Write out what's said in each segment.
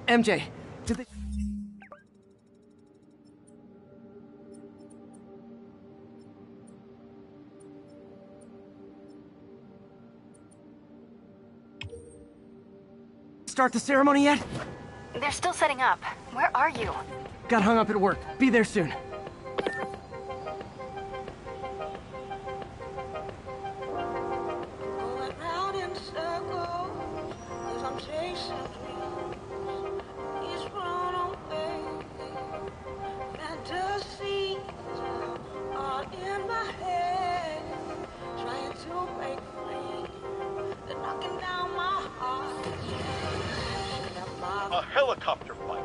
MJ, did they... start the ceremony yet? They're still setting up. Where are you? Got hung up at work. Be there soon. A helicopter flight,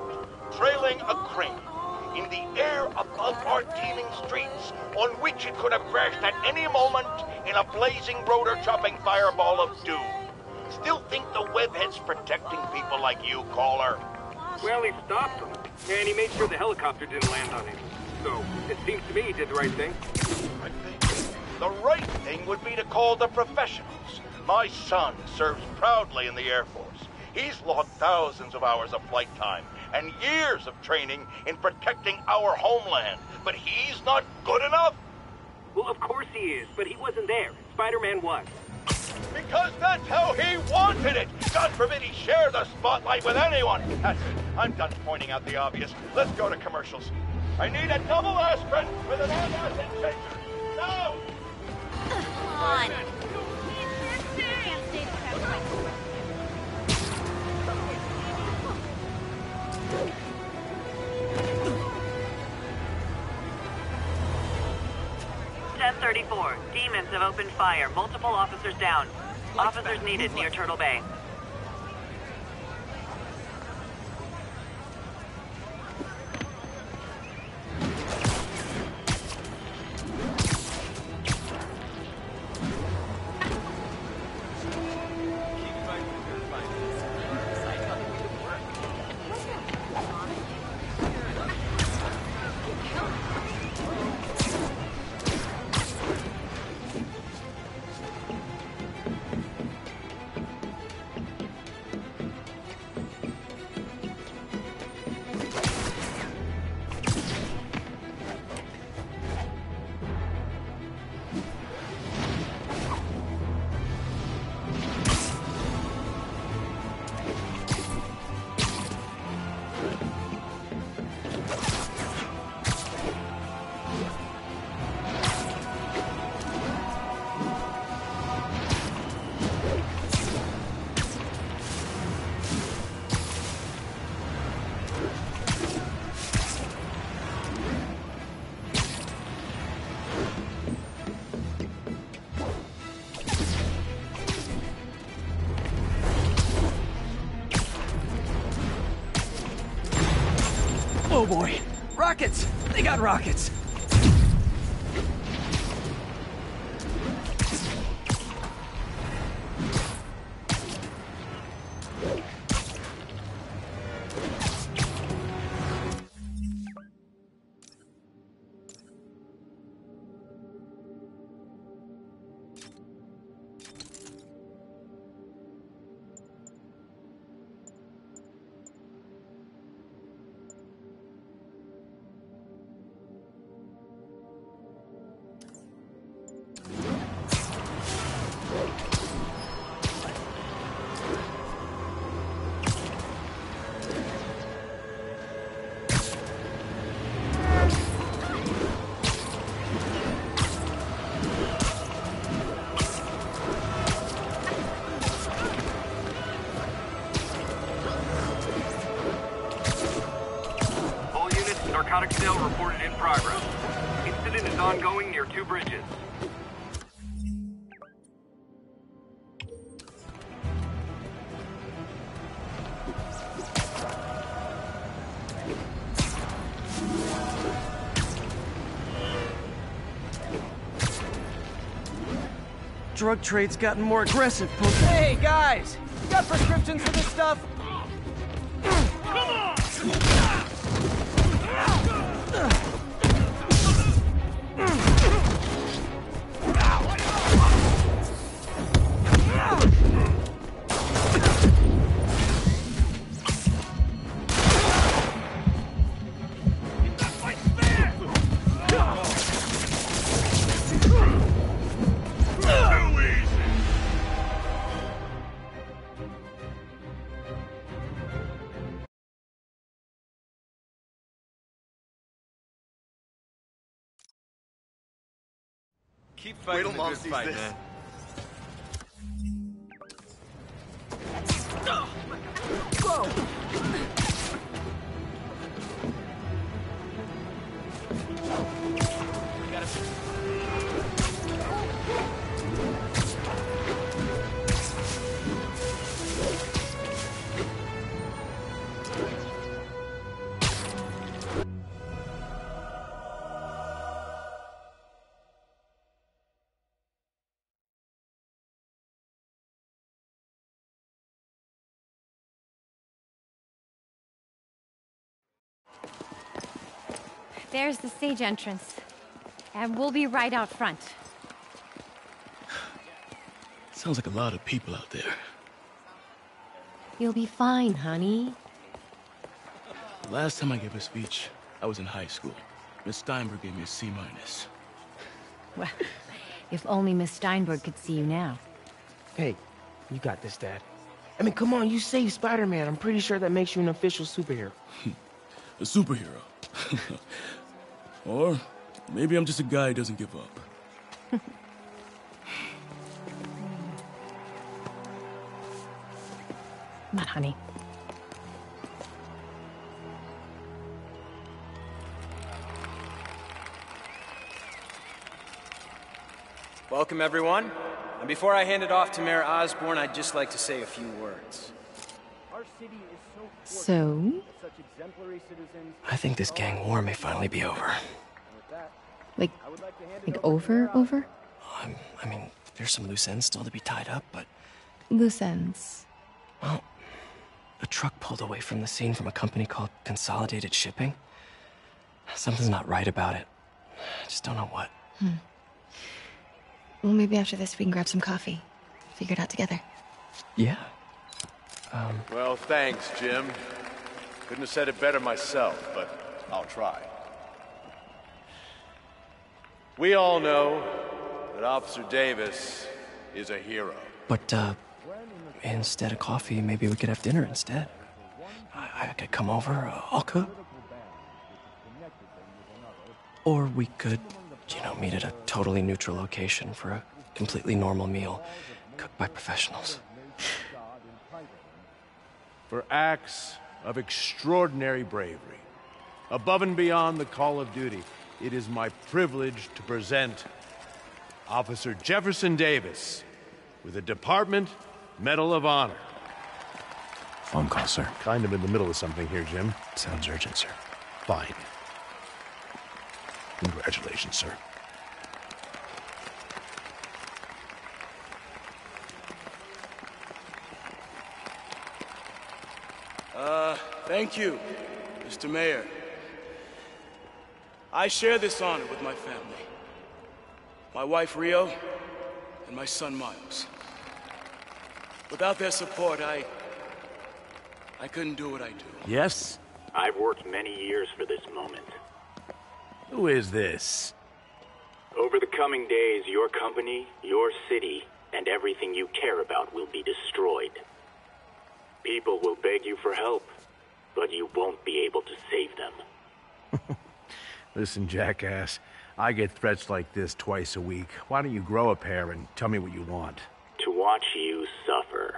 trailing a crane, in the air above our teeming streets, on which it could have crashed at any moment in a blazing rotor-chopping fireball of doom. Still think the webhead's protecting people like you, caller? Well, he stopped them, and he made sure the helicopter didn't land on him. So, it seems to me he did the right thing. I think the right thing would be to call the professionals. My son serves proudly in the Air Force. He's logged thousands of hours of flight time and years of training in protecting our homeland. But he's not good enough? Well, of course he is, but he wasn't there. Spider-Man was. Because that's how he wanted it! God forbid he share the spotlight with anyone! That's it. I'm done pointing out the obvious. Let's go to commercials. I need a double aspirin with an antacid chaser. Now! Come on. 1034. Demons have opened fire. Multiple officers down. Officers needed near Turtle Bay. Oh boy. Rockets! They got rockets! Narcotic cell reported in progress. Incident is ongoing near 2 bridges. Drug trade's gotten more aggressive, Hey, guys! You got prescriptions for this stuff? Come on! Keep fighting the good fight, man. There's the stage entrance. And we'll be right out front. Sounds like a lot of people out there. You'll be fine, honey. The last time I gave a speech, I was in high school. Miss Steinberg gave me a C-. Well, if only Miss Steinberg could see you now. Hey, you got this, Dad. I mean, come on, you saved Spider-Man. I'm pretty sure that makes you an official superhero. A superhero. Or maybe I'm just a guy who doesn't give up. Come on, honey. Welcome, everyone. And before I hand it off to Mayor Osborn, I'd just like to say a few words. Our city is so So? such exemplary citizens. I think this gang war may finally be over. Like over? I mean, there's some loose ends still to be tied up, but... Loose ends. Well, a truck pulled away from the scene from a company called Consolidated Shipping. Something's not right about it. I just don't know what. Well, maybe after this we can grab some coffee. Figure it out together. Yeah. Well, thanks, Jim. Couldn't have said it better myself, but I'll try. We all know that Officer Davis is a hero. But, instead of coffee, maybe we could have dinner instead. I could come over, I'll cook. Or we could, meet at a totally neutral location for a completely normal meal, cooked by professionals. For acts of extraordinary bravery, above and beyond the call of duty, it is my privilege to present Officer Jefferson Davis with the Department Medal of Honor. Phone call, sir. Kind of in the middle of something here, Jim. Sounds urgent, sir. Fine. Congratulations, sir. Thank you, Mr. Mayor. I share this honor with my family. My wife, Rio, and my son, Miles. Without their support, I couldn't do what I do. Yes? I've worked many years for this moment. Who is this? Over the coming days, your company, your city, and everything you care about will be destroyed. People will beg you for help, but you won't be able to save them. Listen, jackass, I get threats like this twice a week. Why don't you grow a pair and tell me what you want? To watch you suffer.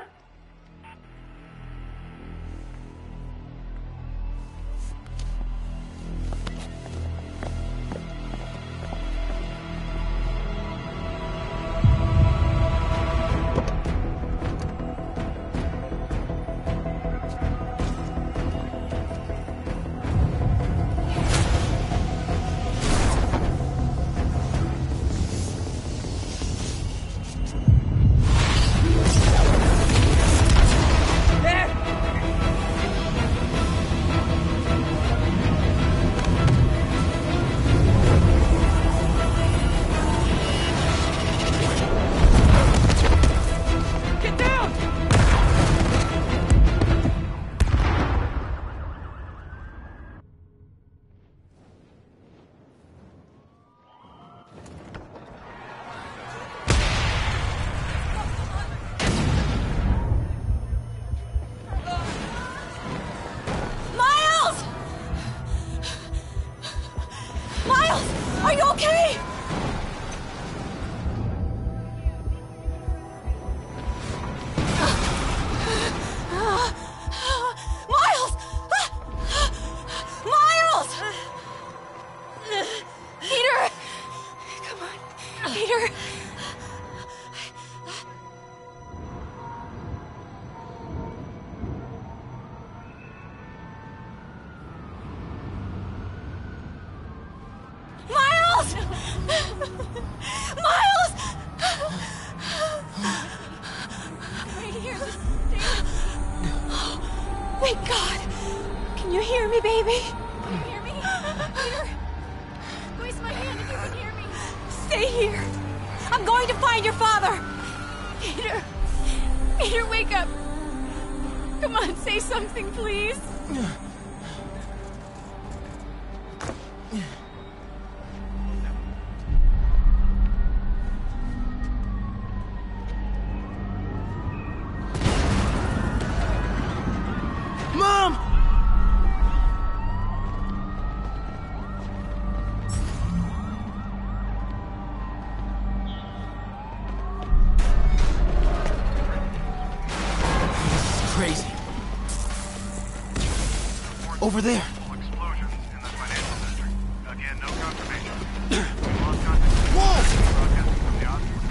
Peter! Miles! Miles! Right here, just stay. Thank God! Can you hear me, baby? Can you hear me? Peter! Squeeze my hand if you can hear me. Stay here. I'm going to find your father. Peter. Peter, wake up. Come on, say something, please. Mom! Crazy. Over there. Explosions in the financial district. Again, no confirmation. We lost contact. Broadcasting from the Osborne.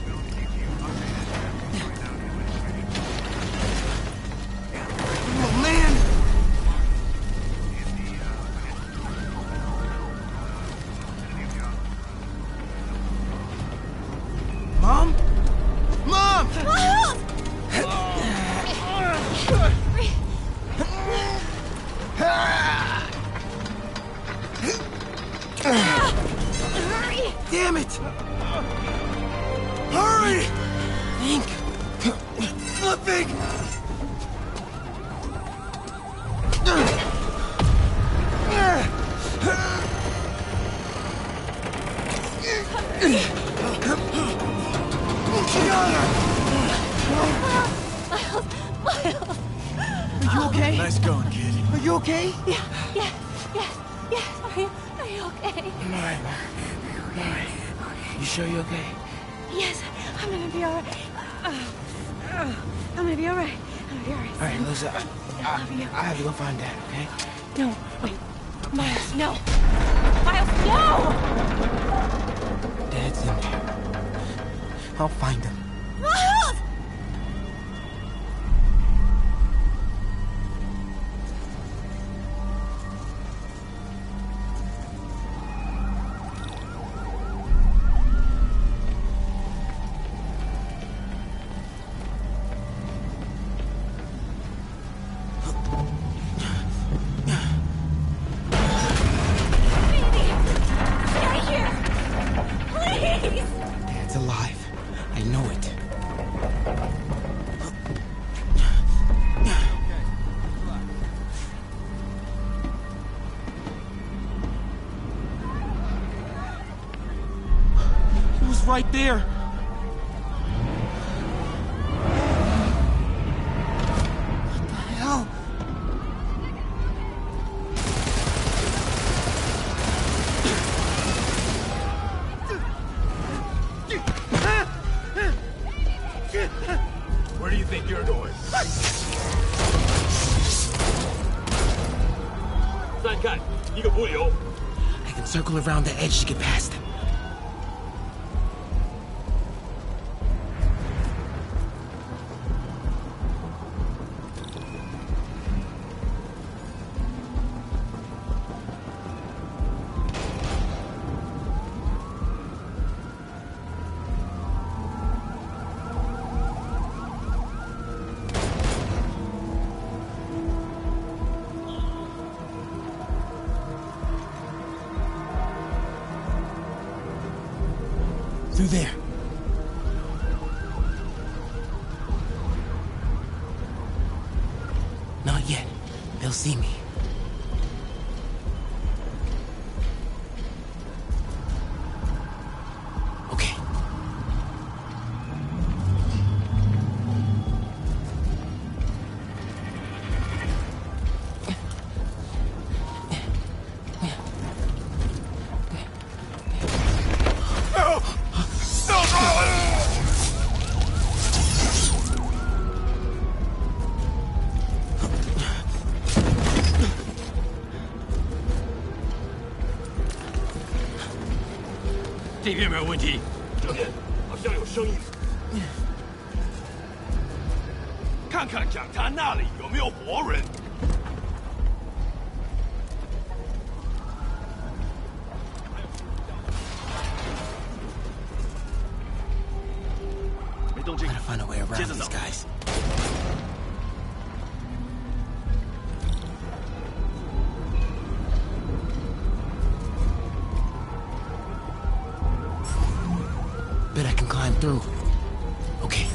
We'll keep you updated as we find out new information. Oh, man! Mom? Mom! Miles! Hurry! Damn it! Hurry! Think. Flipping! Miles! Are you okay? Nice going, kid. Are you okay? Yes. Are you okay? I'm alright, Mom. I'm alright. You sure you're okay? Yes, I'm gonna be alright. I'm gonna be alright. I'm gonna be alright. Alright, Lisa, I love you. I have to go find Dad, okay? No, wait. Miles, no! Miles, no! Dad's in there. I'll find him. Miles! Dad's alive. I know it. He was right there. What the hell? Where do you think you're going? I can circle around the edge to get past him. Through there. Not yet. They'll see me. Okay. 这边没有问题。这边好像有声音。看看讲坛那里有没有活人。没动静。 Gotta find a way around these guys. Bet I can climb through. Okay.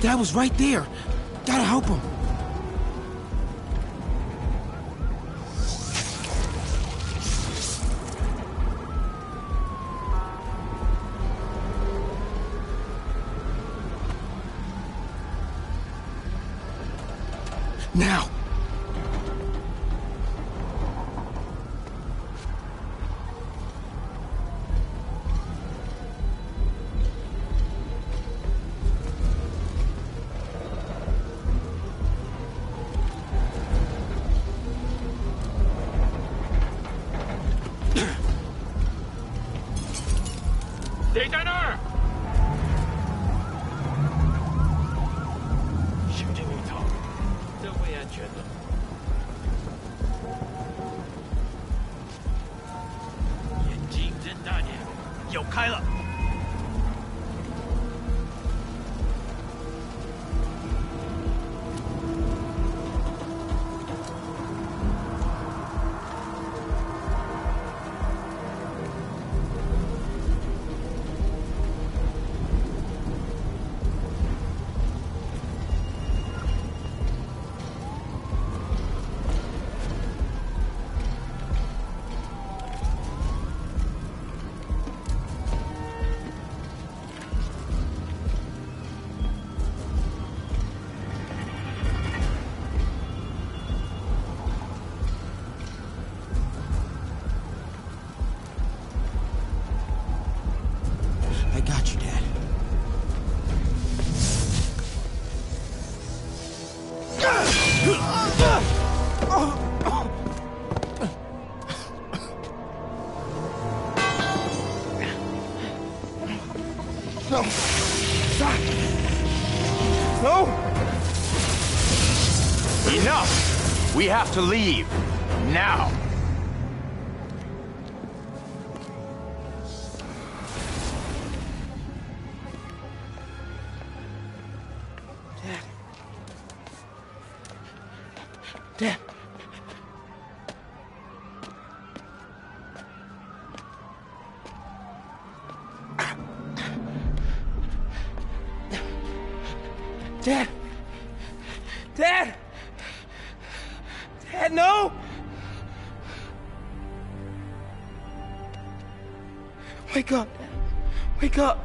Dad was right there. Gotta help him. Now. I got you, Dad. No. Stop. No. Enough! We have to leave. Now. Dad. Dad! Dad! Dad, no! Wake up, Dad. Wake up.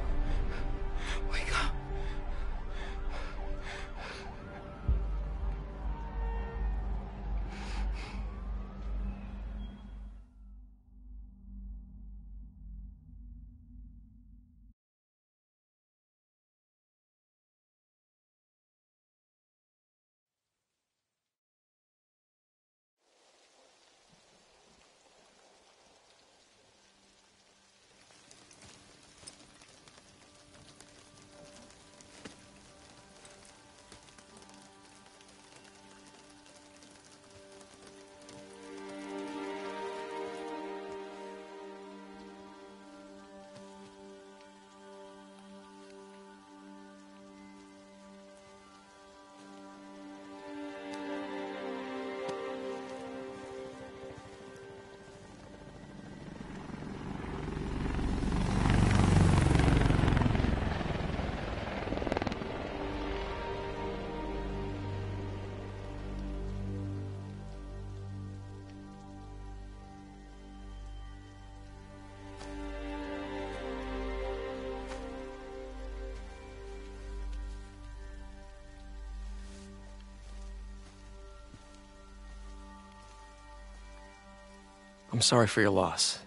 I'm sorry for your loss.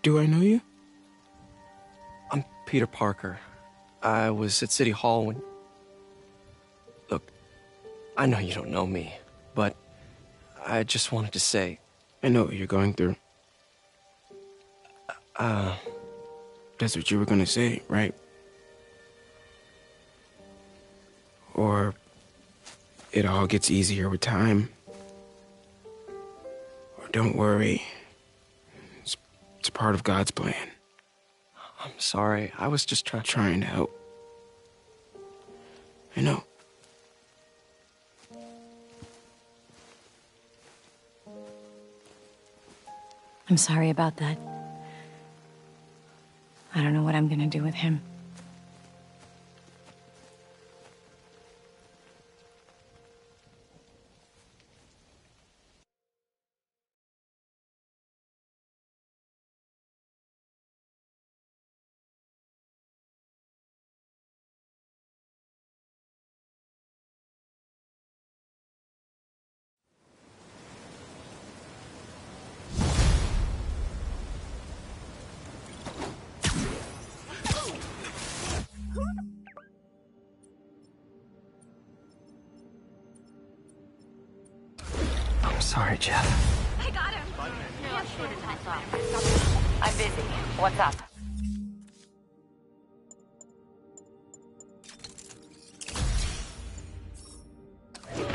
Do I know you? I'm Peter Parker. I was at City Hall when... Look, I know you don't know me, but I just wanted to say... I know what you're going through. That's what you were gonna say, right? Or it all gets easier with time. Or don't worry. It's part of God's plan. I'm sorry. I was just trying to help. I know. I'm sorry about that. I don't know what I'm gonna do with him. I'm sorry, Jeff. I got him. I'm busy. What's up?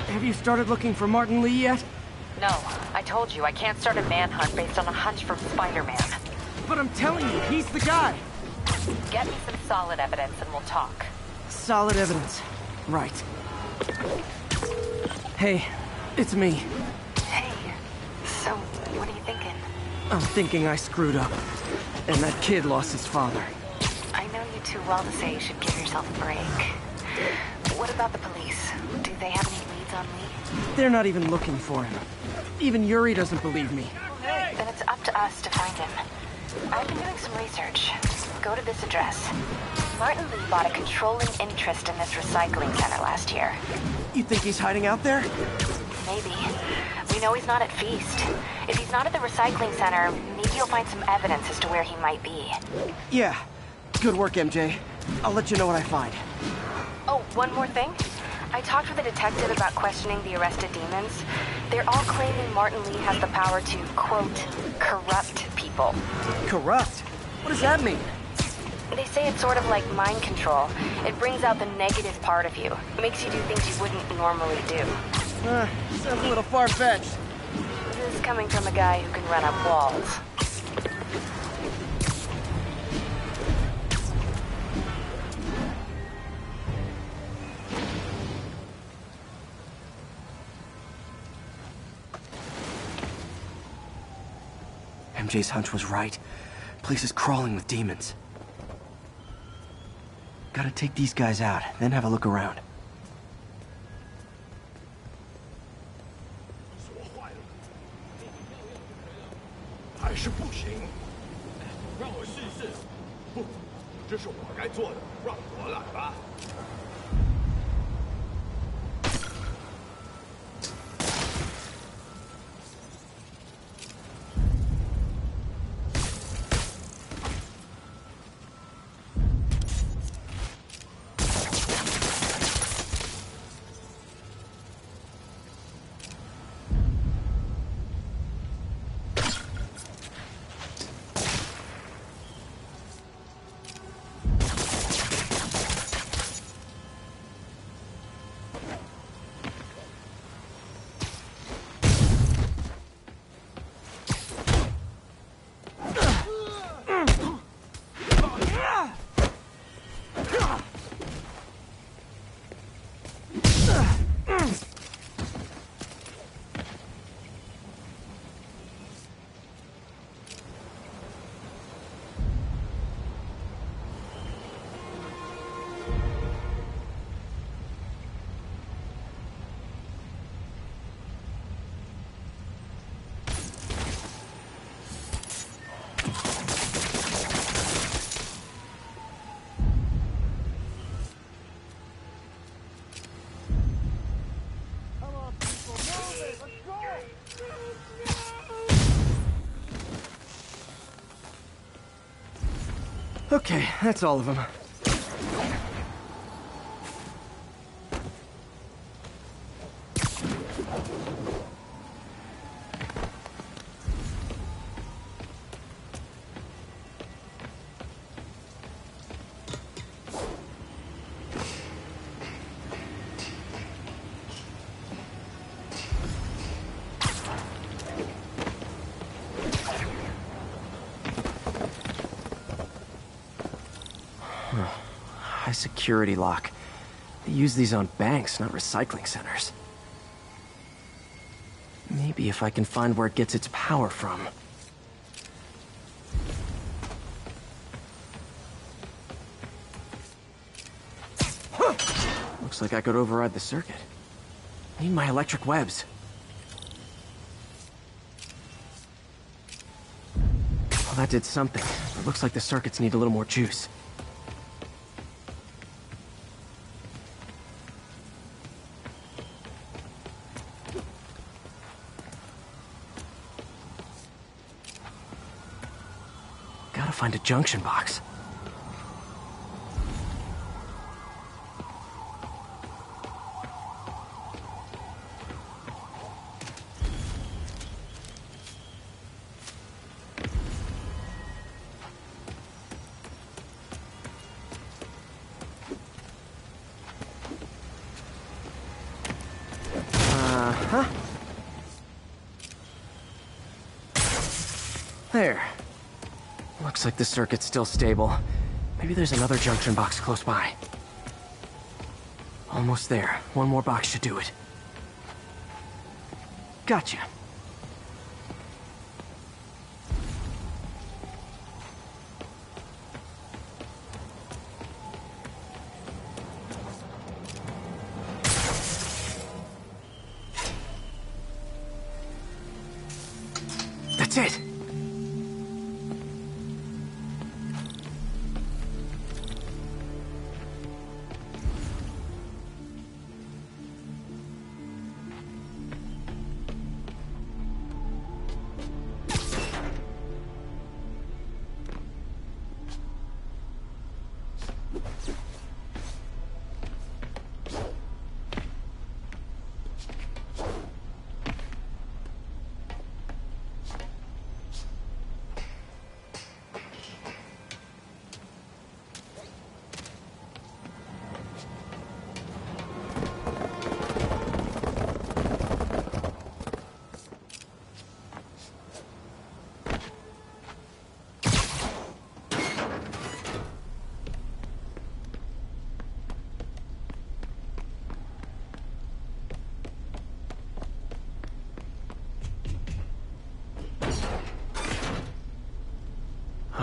Have you started looking for Martin Lee yet? No, I told you I can't start a manhunt based on a hunch from Spider-Man. But I'm telling you, he's the guy. Get me some solid evidence and we'll talk. Solid evidence. Right. Hey, it's me. Hey, so what are you thinking? I'm thinking I screwed up. And that kid lost his father. I know you too well to say you should give yourself a break. What about the police? Do they have any leads on Lee? They're not even looking for him. Even Yuri doesn't believe me. Then it's up to us to find him. I've been doing some research. Go to this address. Martin Lee bought a controlling interest in this recycling center last year. You think he's hiding out there? Maybe. We know he's not at Feast. If he's not at the recycling center, maybe you'll find some evidence as to where he might be. Yeah. Good work, MJ. I'll let you know what I find. Oh, one more thing. I talked with a detective about questioning the arrested demons. They're all claiming Martin Lee has the power to, quote, corrupt people. Corrupt? What does that mean? They say it's sort of like mind control. It brings out the negative part of you. It makes you do things you wouldn't normally do. Sounds a little far-fetched. This is coming from a guy who can run up walls. MJ's hunch was right. Place is crawling with demons. Gotta take these guys out, then have a look around. Okay, that's all of them. High security lock. They use these on banks, not recycling centers. Maybe if I can find where it gets its power from. Looks like I could override the circuit. Need my electric webs. Well, that did something. It looks like the circuits need a little more juice. Gotta find a junction box. There. Looks like the circuit's still stable. Maybe there's another junction box close by. Almost there. One more box should do it. Gotcha. That's it!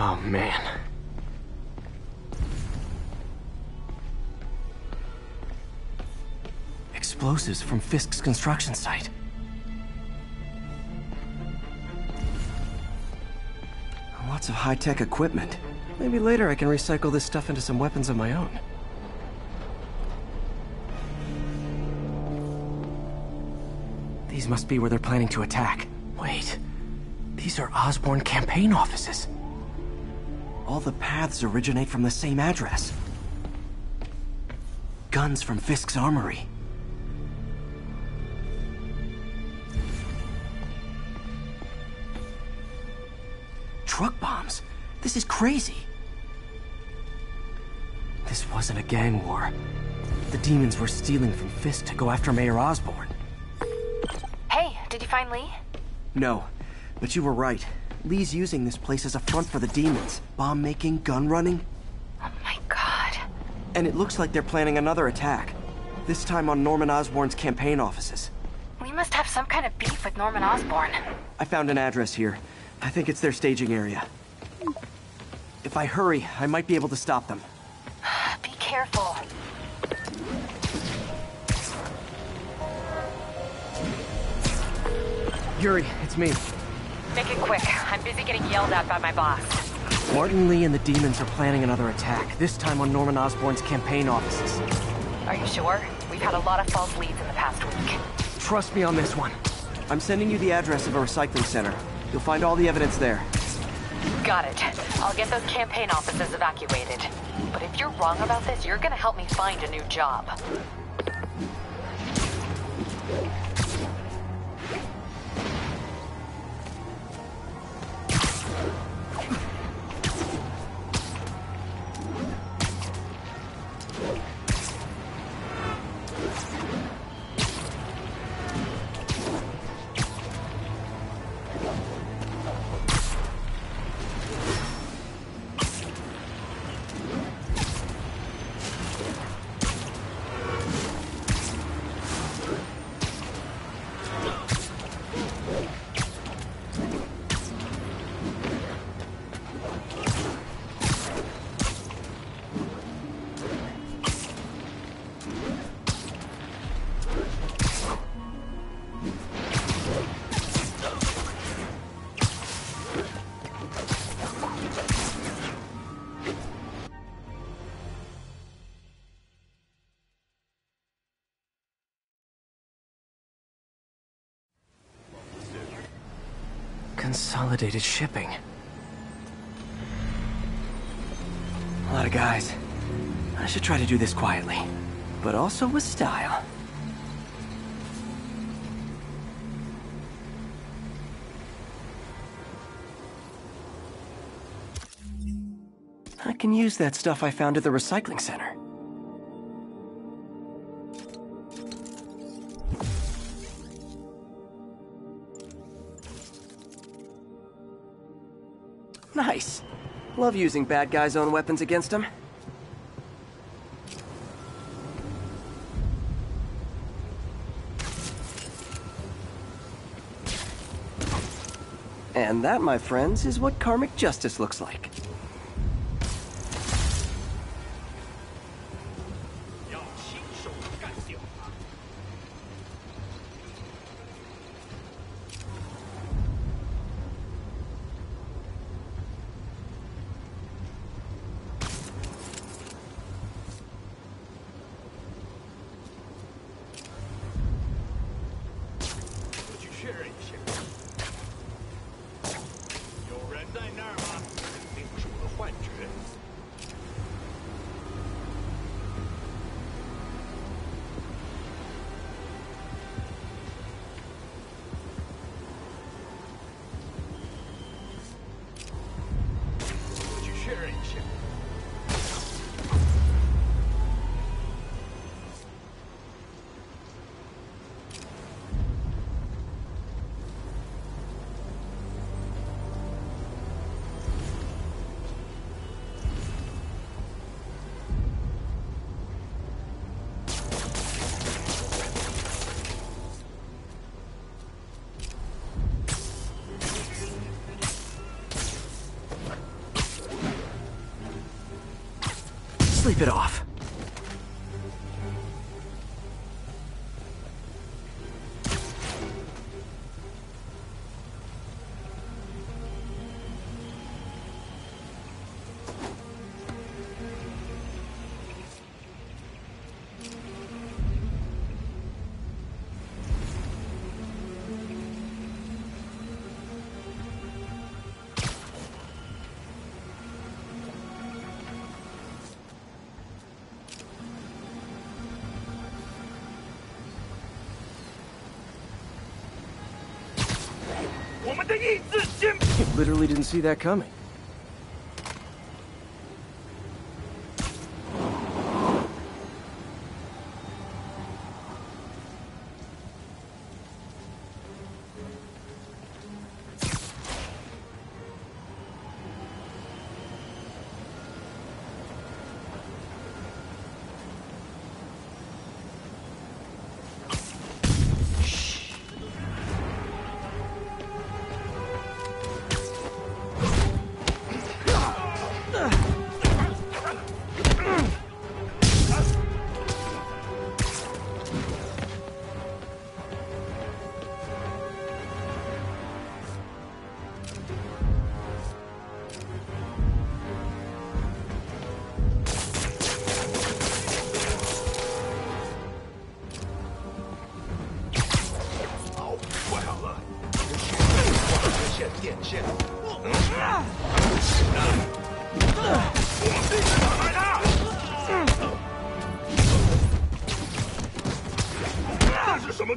Oh, man. Explosives from Fisk's construction site. Lots of high-tech equipment. Maybe later I can recycle this stuff into some weapons of my own. These must be where they're planning to attack. Wait. These are Osborn campaign offices. All the paths originate from the same address. Guns from Fisk's armory. Truck bombs? This is crazy. This wasn't a gang war. The demons were stealing from Fisk to go after Mayor Osborn. Hey, did you find Lee? No, but you were right. Lee's using this place as a front for the demons. Bomb-making, gun-running. Oh my god. And it looks like they're planning another attack. This time on Norman Osborn's campaign offices. We must have some kind of beef with Norman Osborn. I found an address here. I think it's their staging area. If I hurry, I might be able to stop them. Be careful. Yuri, it's me. Make it quick. I'm busy getting yelled at by my boss. Martin Lee and the demons are planning another attack, this time on Norman Osborn's campaign offices. Are you sure? We've had a lot of false leads in the past week. Trust me on this one. I'm sending you the address of a recycling center. You'll find all the evidence there. Got it. I'll get those campaign offices evacuated. But if you're wrong about this, you're gonna help me find a new job. Consolidated shipping. A lot of guys. I should try to do this quietly, but also with style. I can use that stuff I found at the recycling center. Nice. Love using bad guys' own weapons against them. And that, my friends, is what karmic justice looks like. Sleep it off. Literally didn't see that coming.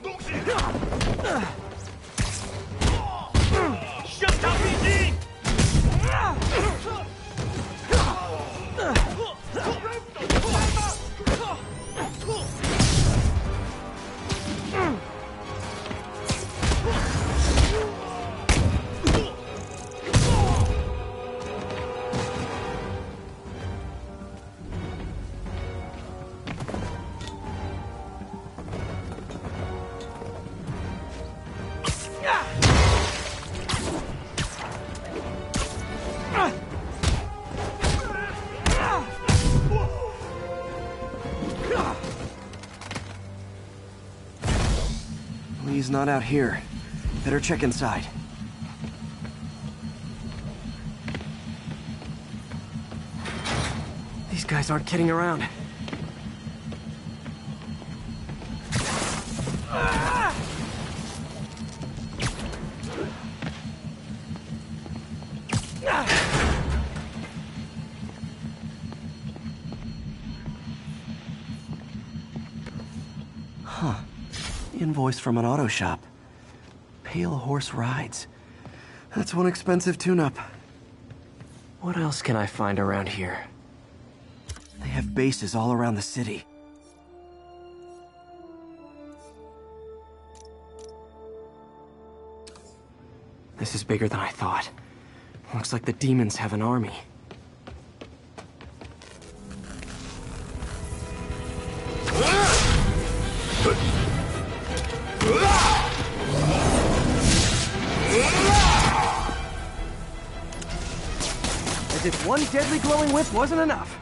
东西！向他逼近！Lee's not out here. Better check inside. These guys aren't kidding around. Huh. Invoice from an auto shop. Pale Horse Rides. That's one expensive tune-up. What else can I find around here? They have bases all around the city. This is bigger than I thought. Looks like the demons have an army. As if one deadly glowing whip wasn't enough.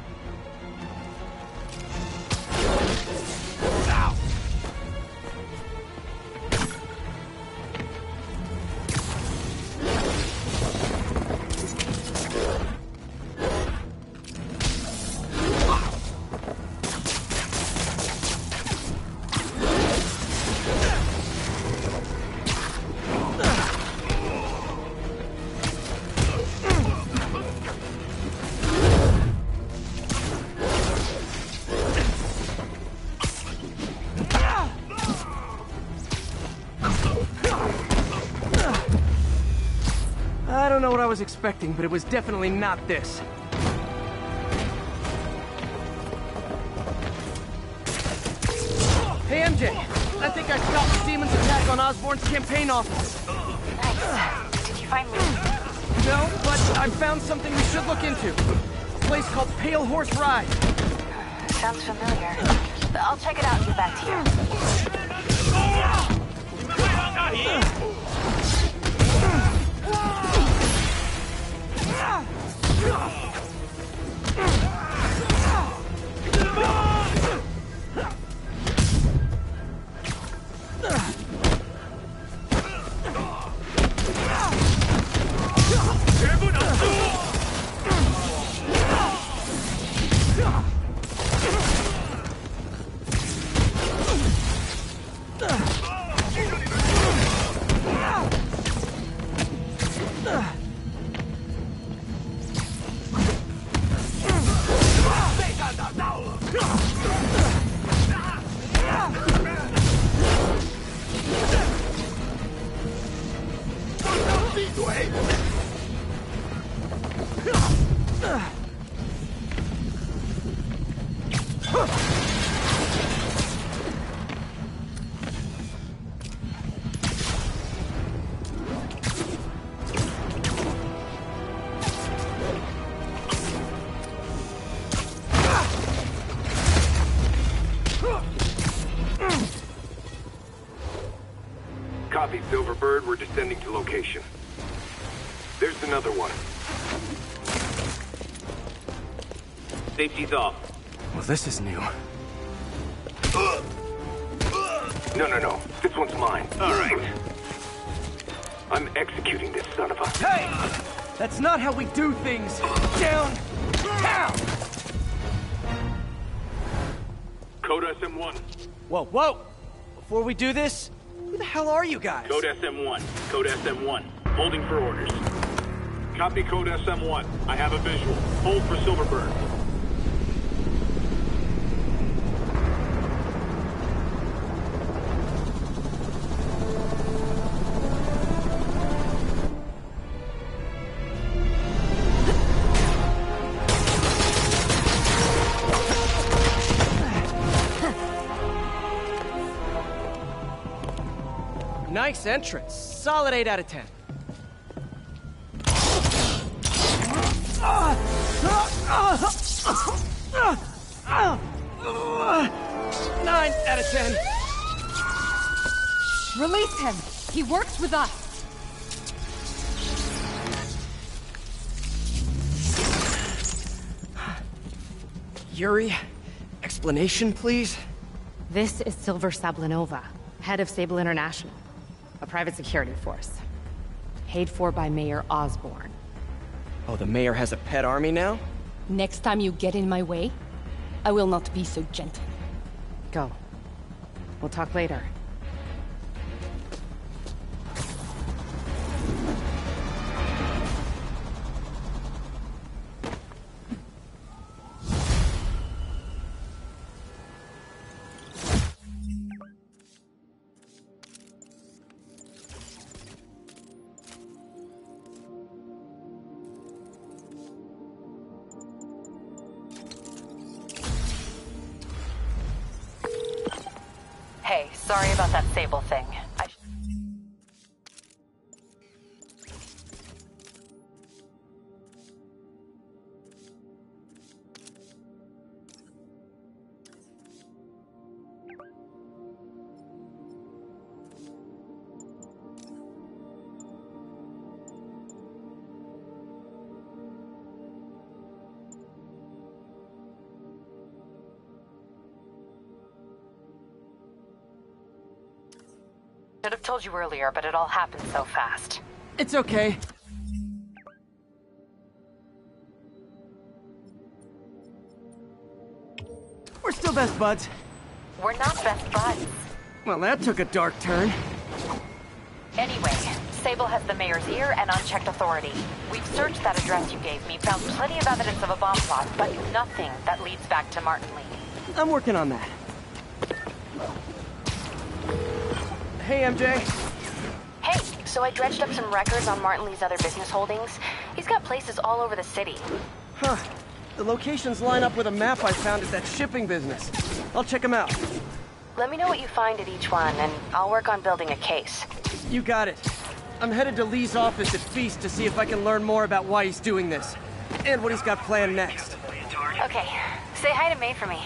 I don't know what I was expecting, but it was definitely not this. Hey, MJ. I think I stopped the demon's attack on Osborn's campaign office. Nice. Did you find me? No, but I found something we should look into. A place called Pale Horse Ride. Sounds familiar. I'll check it out and get back to you. Copy, Silverbird. We're descending to location. There's another one. Safety's off. Well, this is new. No. This one's mine. All right. I'm executing this son of a... Hey! That's not how we do things! Down! Down! Code SM-1. Whoa! Before we do this, who the hell are you guys? Code SM-1. Code SM-1. Holding for orders. Copy Code SM-1. I have a visual. Hold for Silverbird. Nice entrance. Solid 8 out of 10. 9 out of 10. Release him! He works with us! Yuri, explanation, please? This is Silver Sablinova, head of Sable International, a private security force. Paid for by Mayor Osborn. Oh, the mayor has a pet army now? Next time you get in my way, I will not be so gentle. Go. We'll talk later. Hey, sorry about that Sable thing. Should have told you earlier, but it all happened so fast. It's okay. We're still best buds. We're not best buds. Well, that took a dark turn. Anyway, Sable has the mayor's ear and unchecked authority. We've searched that address you gave me, found plenty of evidence of a bomb plot, but nothing that leads back to Martin Lee. I'm working on that. Hey, MJ. Hey, so I dredged up some records on Martin Lee's other business holdings. He's got places all over the city. Huh. The locations line up with a map I found at that shipping business. I'll check them out. Let me know what you find at each one, and I'll work on building a case. You got it. I'm headed to Lee's office at Feast to see if I can learn more about why he's doing this. And what he's got planned next. Okay, say hi to May for me.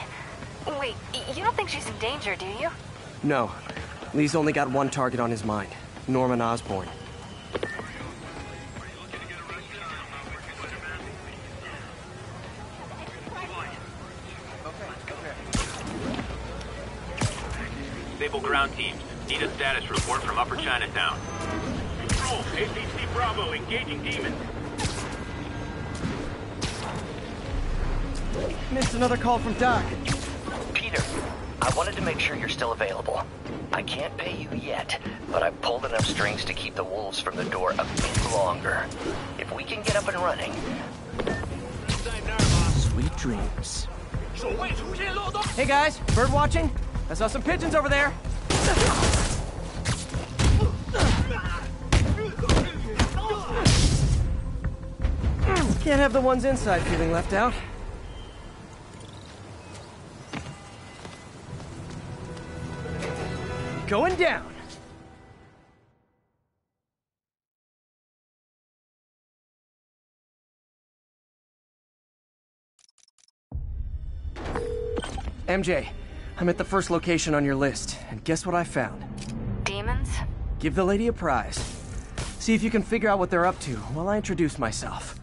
Wait, you don't think she's in danger, do you? No. Lee's only got one target on his mind. Norman Osborn. Sable ground teams. Need a status report from Upper Chinatown. Control, APC Bravo, engaging demons. Missed another call from Doc. Peter, I wanted to make sure you're still available. I can't pay you yet, but I've pulled enough strings to keep the wolves from the door a bit longer. If we can get up and running... Sweet dreams. Hey guys, bird watching? I saw some pigeons over there. Can't have the ones inside feeling left out. Going down. MJ, I'm at the first location on your list, and guess what I found? Demons? Give the lady a prize. See if you can figure out what they're up to while I introduce myself.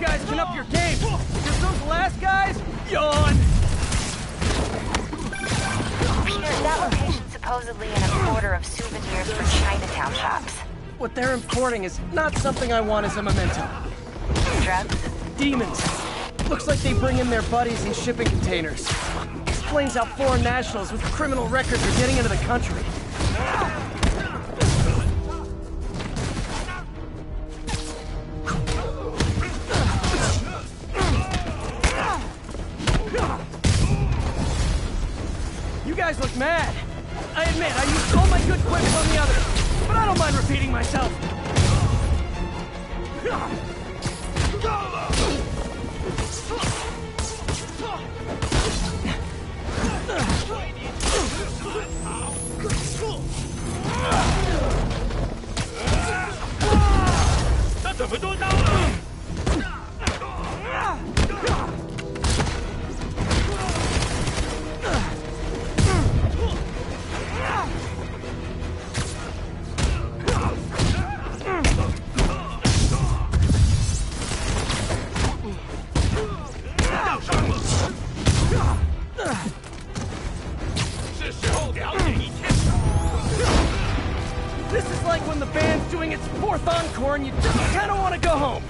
guys can up your game. Because those last guys, yawn. Peter, that location's supposedly in a quarter of souvenirs for Chinatown shops. What they're importing is not something I want as a memento. Drugs? Demons. Looks like they bring in their buddies in shipping containers. Explains how foreign nationals with criminal records are getting into the country. You guys look mad. I admit, I used all my good quips on the others, but I don't mind repeating myself. This is like when the band's doing its fourth encore and you just kind of want to go home.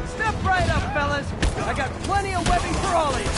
Step right up, fellas. I got plenty of webbing for all of you.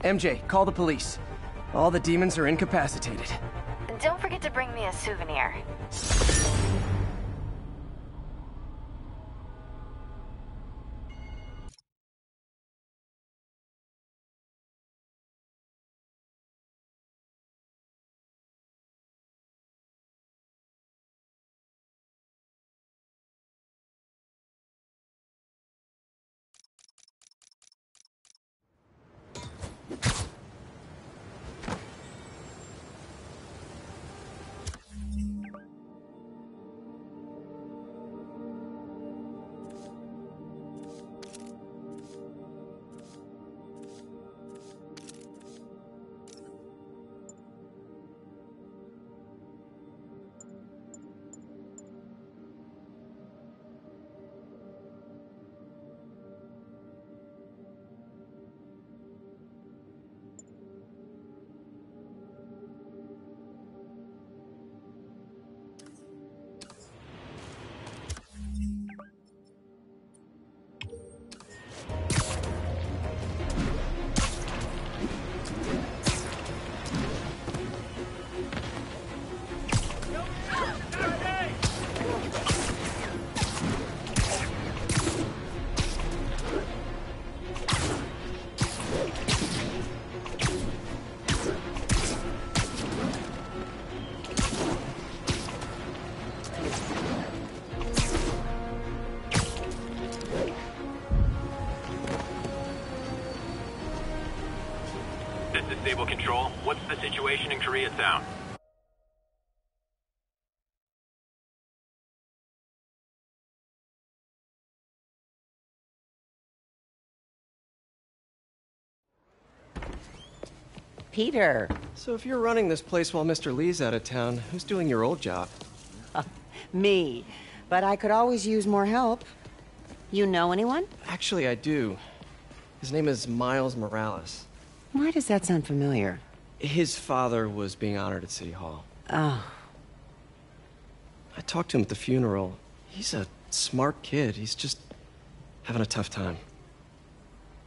MJ, call the police. All the demons are incapacitated. Don't forget to bring me a souvenir. This is Sable Control. What's the situation in Koreatown? Peter. So if you're running this place while Mr. Lee's out of town, who's doing your old job? Me. But I could always use more help. You know anyone? Actually, I do. His name is Miles Morales. Why does that sound familiar? His father was being honored at City Hall. Oh. I talked to him at the funeral. He's a smart kid. He's just having a tough time.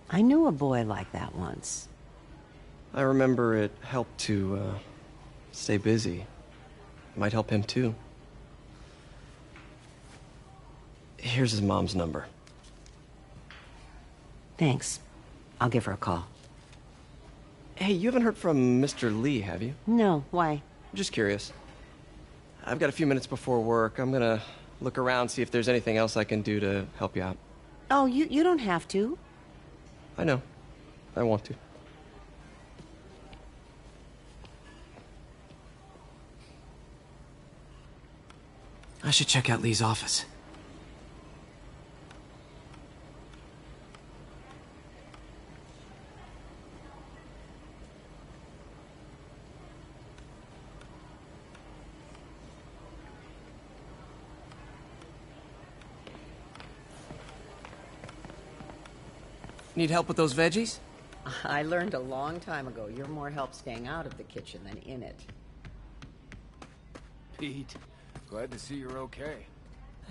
I knew a boy like that once. I remember it helped to, stay busy. Might help him, too. Here's his mom's number. Thanks. I'll give her a call. Hey, you haven't heard from Mr. Lee, have you? No, why? Just curious. I've got a few minutes before work. I'm gonna look around, see if there's anything else I can do to help you out. Oh, you don't have to. I know. I want to. I should check out Lee's office. Need help with those veggies? I learned a long time ago you're more help staying out of the kitchen than in it. Pete, glad to see you're okay.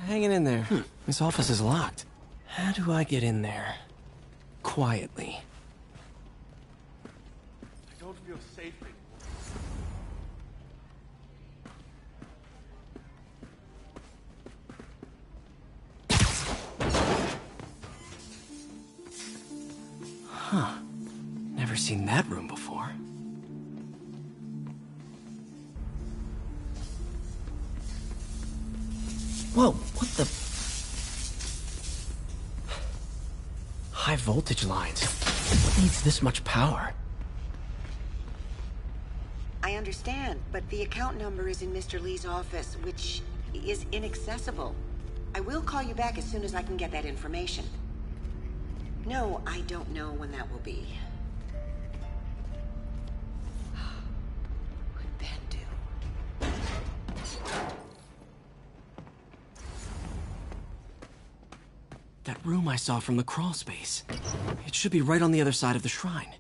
Hanging in there. This office is locked. How do I get in there? Quietly. I don't feel safe anymore. Huh. Never seen that room before. Whoa, what the... High voltage lines. What needs this much power? I understand, but the account number is in Mr. Lee's office, which is inaccessible. I will call you back as soon as I can get that information. No, I don't know when that will be. What'd Ben do? That room I saw from the crawl space. It should be right on the other side of the shrine.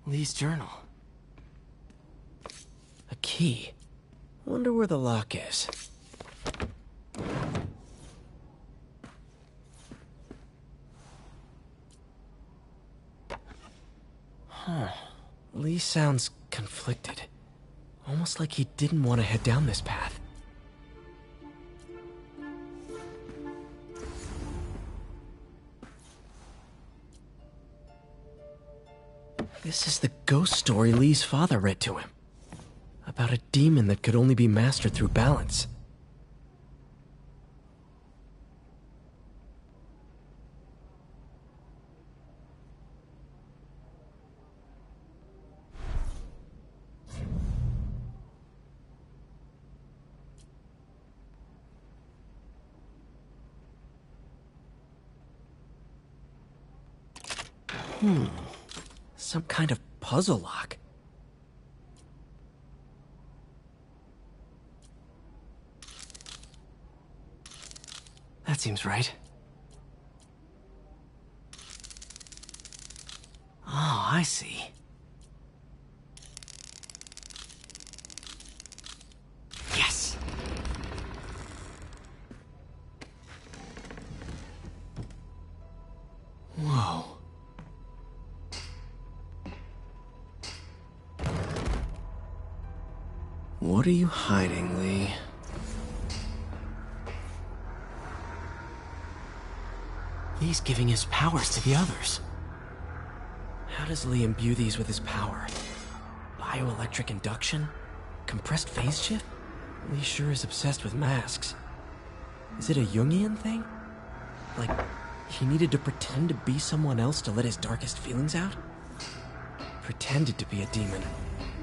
Lee's journal. A key. Wonder where the lock is. Huh. Lee sounds conflicted. Almost like he didn't want to head down this path. This is the ghost story Lee's father read to him. About a demon that could only be mastered through balance. Some kind of puzzle lock. That seems right. Oh, I see. Yes! Whoa. What are you hiding, Lee? He's giving his powers to the others. How does Lee imbue these with his power? Bioelectric induction? Compressed phase shift? Lee sure is obsessed with masks. Is it a Jungian thing? Like, he needed to pretend to be someone else to let his darkest feelings out? Pretended to be a demon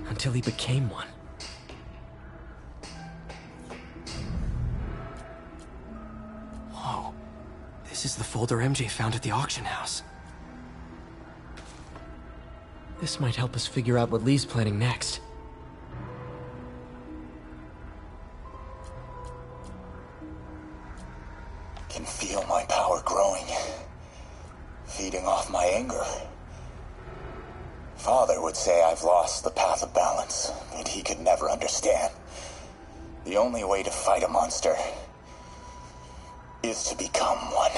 until he became one. Whoa. This is the folder MJ found at the auction house. This might help us figure out what Lee's planning next. Can feel my power growing, feeding off my anger. Father would say I've lost the path of balance, but he could never understand. The only way to fight a monster is to become one.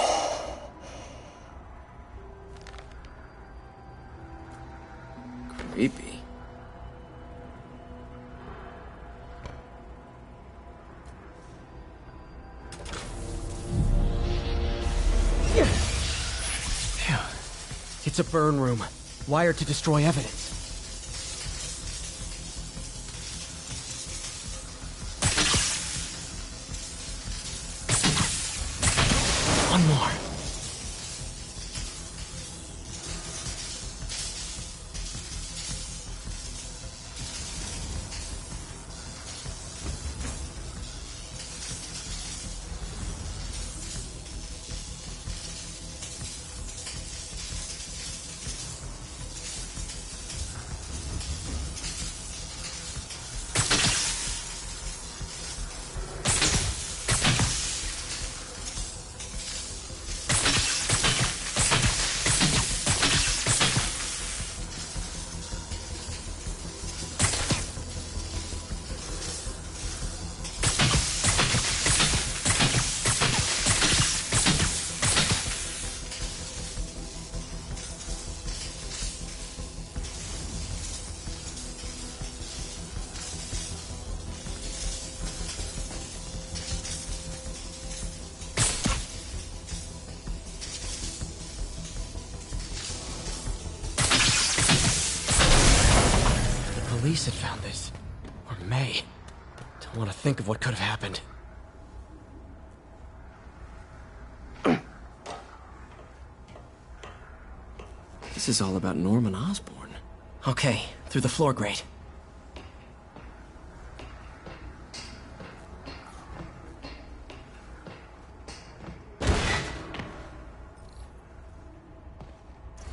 Creepy. It's a burn room, wired to destroy evidence. One more. Police had found this. Or May. Don't want to think of what could have happened. This is all about Norman Osborn. Okay, through the floor grate.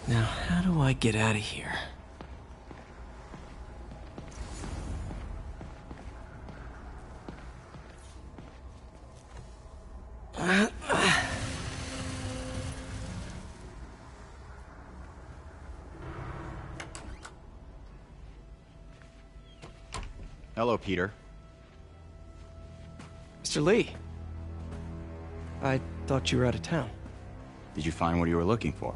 Now, how do I get out of here? Hello, Peter. Mr. Lee. I thought you were out of town. Did you find what you were looking for?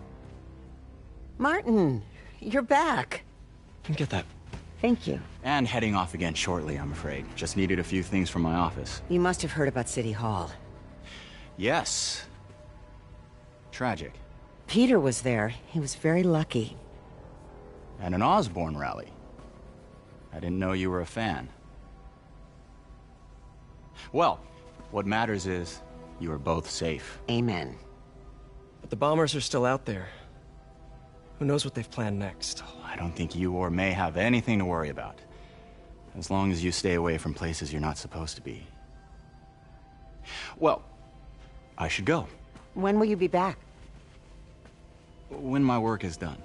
Martin, you're back. Get that. Thank you. And heading off again shortly, I'm afraid. Just needed a few things from my office. You must have heard about City Hall. Yes. Tragic. Peter was there. He was very lucky. At an Osborn rally. I didn't know you were a fan. Well, what matters is you are both safe. Amen. But the bombers are still out there. Who knows what they've planned next? I don't think you or May have anything to worry about. As long as you stay away from places you're not supposed to be. Well, I should go. When will you be back? When my work is done.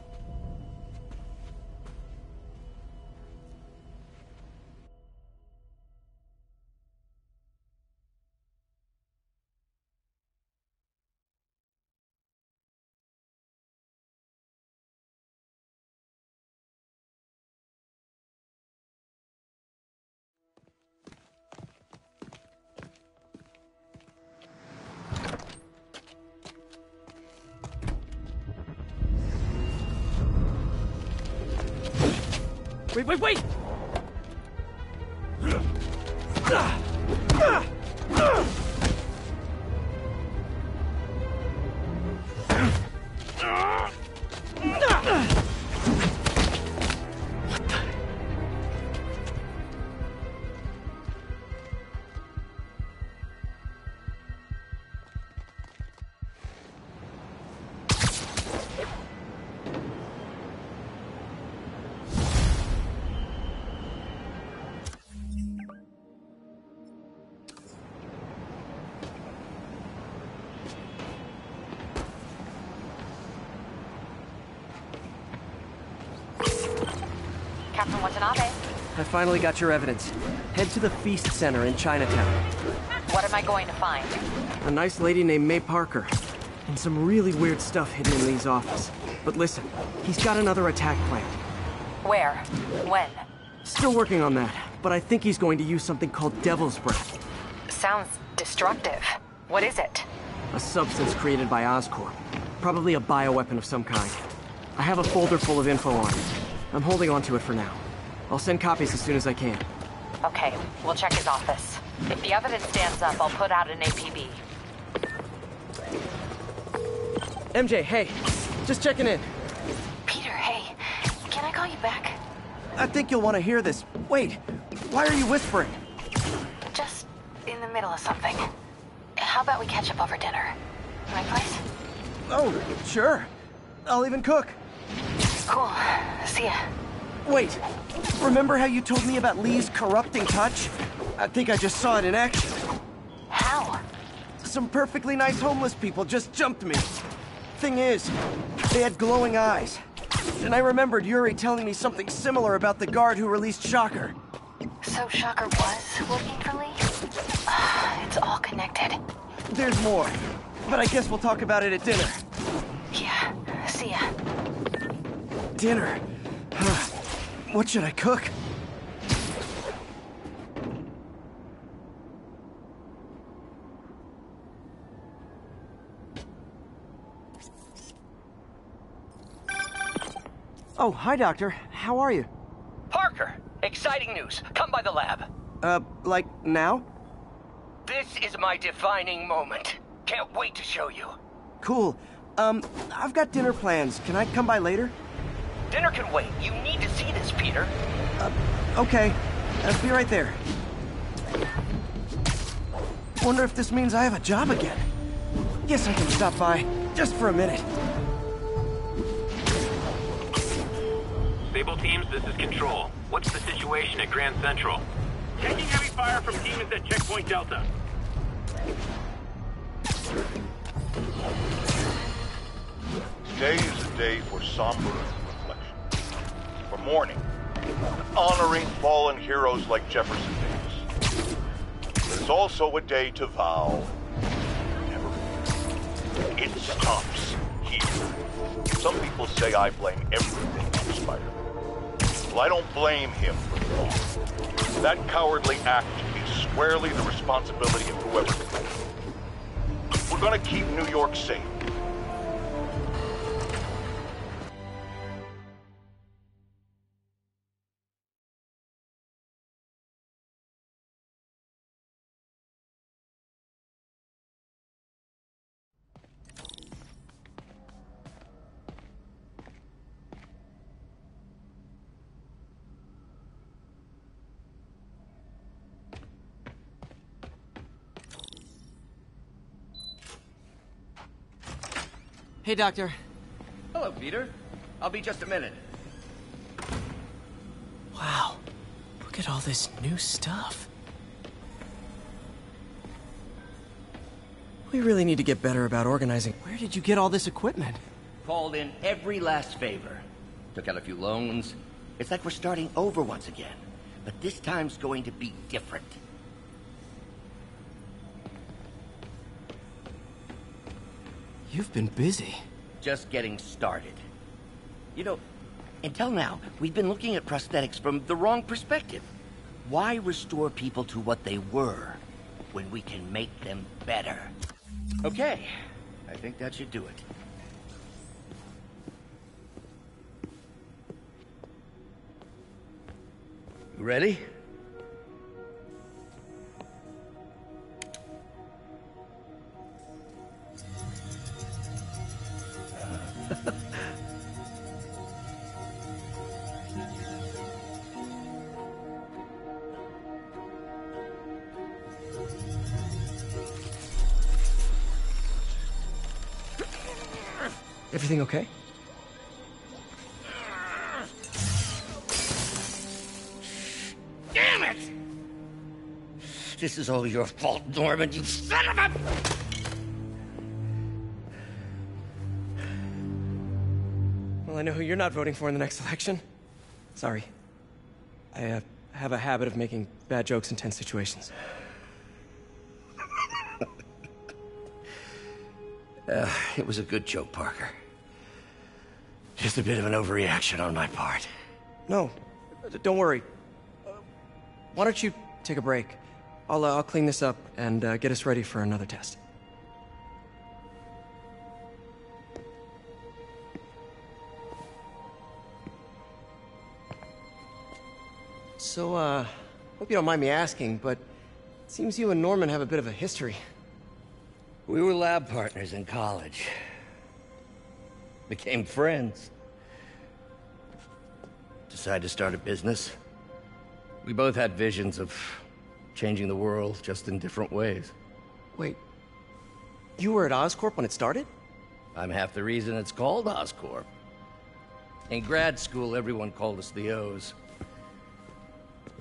Wait, wait! Captain Watanabe. I finally got your evidence. Head to the Feast Center in Chinatown. What am I going to find? A nice lady named May Parker. And some really weird stuff hidden in Lee's office. But listen, he's got another attack planned. Where? When? Still working on that, but I think he's going to use something called Devil's Breath. Sounds destructive. What is it? A substance created by Oscorp. Probably a bioweapon of some kind. I have a folder full of info on it. I'm holding on to it for now. I'll send copies as soon as I can. Okay, we'll check his office. If the evidence stands up, I'll put out an APB. MJ, hey. Just checking in. Peter, hey. Can I call you back? I think you'll want to hear this. Wait, why are you whispering? Just in the middle of something. How about we catch up over dinner? My place? Oh, sure. I'll even cook. Cool. See ya. Wait, remember how you told me about Lee's corrupting touch? I think I just saw it in action. How? Some perfectly nice homeless people just jumped me. Thing is, they had glowing eyes. And I remembered Yuri telling me something similar about the guard who released Shocker. So Shocker was working for Lee? It's all connected. There's more, but I guess we'll talk about it at dinner. Yeah, see ya. Dinner? What should I cook? Oh, hi, Doctor. How are you? Parker, exciting news. Come by the lab. Like now? This is my defining moment. Can't wait to show you. Cool. I've got dinner plans. Can I come by later? Dinner can wait. You need to see this, Peter. Okay. I'll be right there. Wonder if this means I have a job again. Guess I can stop by, just for a minute. Sable teams, this is Control. What's the situation at Grand Central? Taking heavy fire from demons at Checkpoint Delta. Today is a day for somber reflection, for mourning, honoring fallen heroes like Jefferson Davis. But it's also a day to vow never again. It stops here. Some people say I blame everything on Spider-Man. Well, I don't blame him for the wrong. That cowardly act is squarely the responsibility of whoever committed it. We're gonna keep New York safe. Hey, Doctor. Hello, Peter. I'll be just a minute. Wow. Look at all this new stuff. We really need to get better about organizing. Where did you get all this equipment? Called in every last favor. Took out a few loans. It's like we're starting over once again. But this time's going to be different. You've been busy. Just getting started. You know, until now, we've been looking at prosthetics from the wrong perspective. Why restore people to what they were when we can make them better? Okay, I think that should do it. You ready? Everything okay? Damn it! This is all your fault, Norman, you son of a... Well, I know who you're not voting for in the next election. Sorry. I have a habit of making bad jokes in tense situations. It was a good joke, Parker. Just a bit of an overreaction on my part. No, don't worry. Why don't you take a break? I'll clean this up and get us ready for another test. So, hope you don't mind me asking, but it seems you and Norman have a bit of a history. We were lab partners in college. Became friends. Decided to start a business. We both had visions of changing the world, just in different ways. Wait, you were at Oscorp when it started? I'm half the reason it's called Oscorp. In grad school, everyone called us the O's.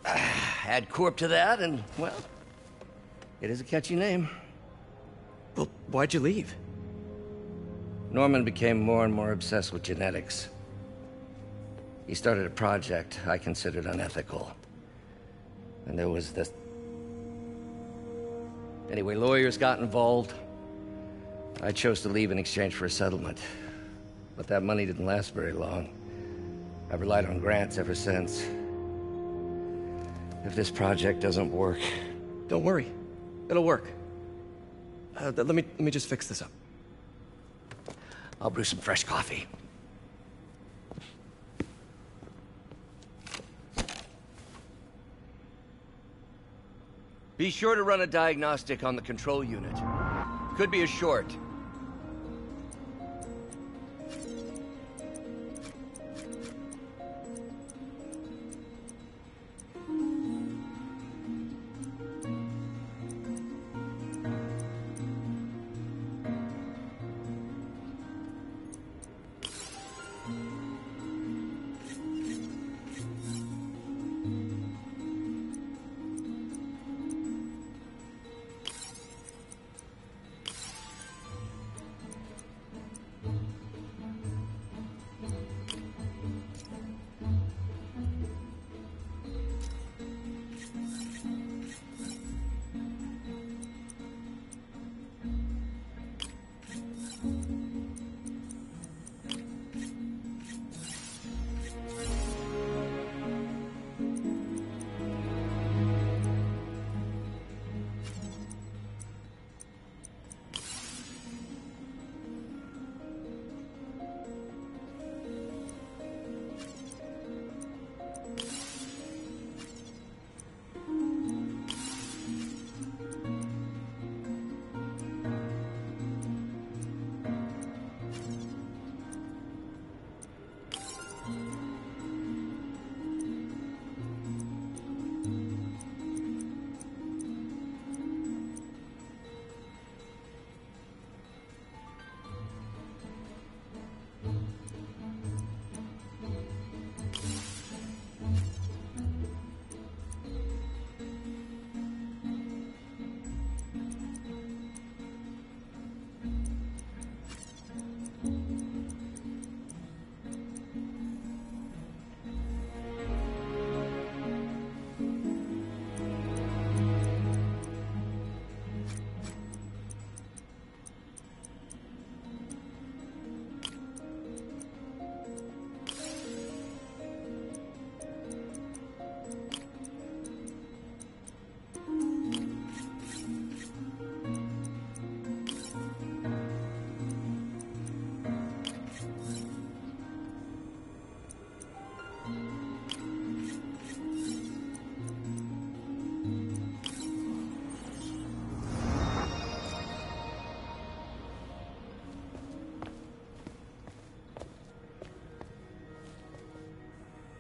Add Corp to that, and, well, it is a catchy name. Well, why'd you leave? Norman became more and more obsessed with genetics. He started a project I considered unethical. And there was this... Anyway, lawyers got involved. I chose to leave in exchange for a settlement. But that money didn't last very long. I've relied on grants ever since. If this project doesn't work... Don't worry. It'll work. Let me just fix this up. I'll brew some fresh coffee. Be sure to run a diagnostic on the control unit. Could be a short.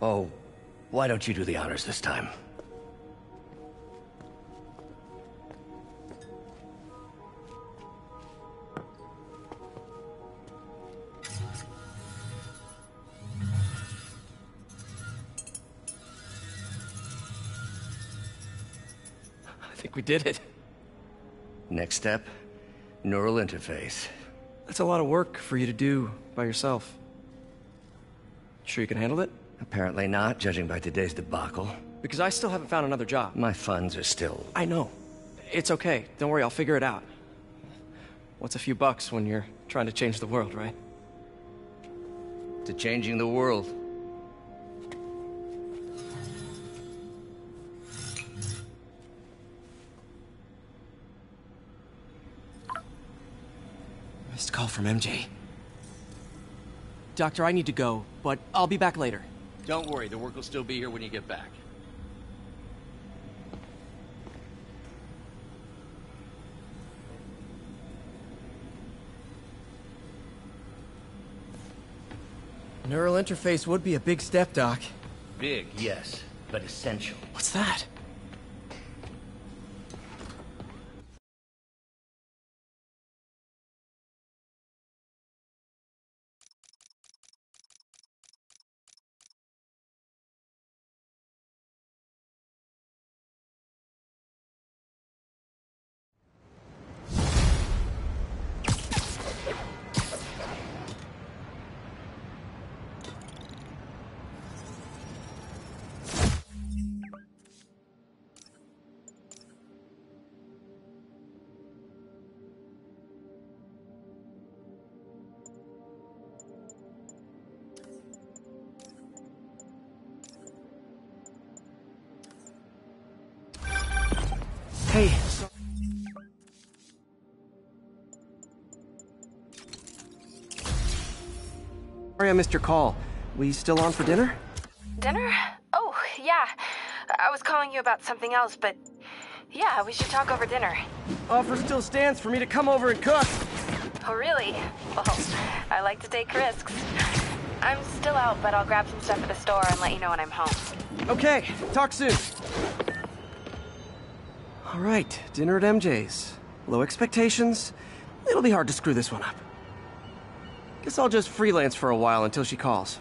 Oh, why don't you do the honors this time? I think we did it. Next step, neural interface. That's a lot of work for you to do by yourself. Sure you can handle it? Apparently not, judging by today's debacle. Because I still haven't found another job. My funds are still... I know. It's okay. Don't worry, I'll figure it out. What's a few bucks when you're trying to change the world, right? To changing the world. Missed call from MJ. Doctor, I need to go, but I'll be back later. Don't worry, the work will still be here when you get back. Neural interface would be a big step, Doc. Big, yes, but essential. What's that? Hey. Sorry I missed your call. We still on for dinner? Dinner? Oh, yeah. I was calling you about something else, but yeah, we should talk over dinner. Offer still stands for me to come over and cook. Oh, really? Well, I like to take risks. I'm still out, but I'll grab some stuff at the store and let you know when I'm home. Okay, talk soon. All right, dinner at MJ's. Low expectations. It'll be hard to screw this one up. Guess I'll just freelance for a while until she calls.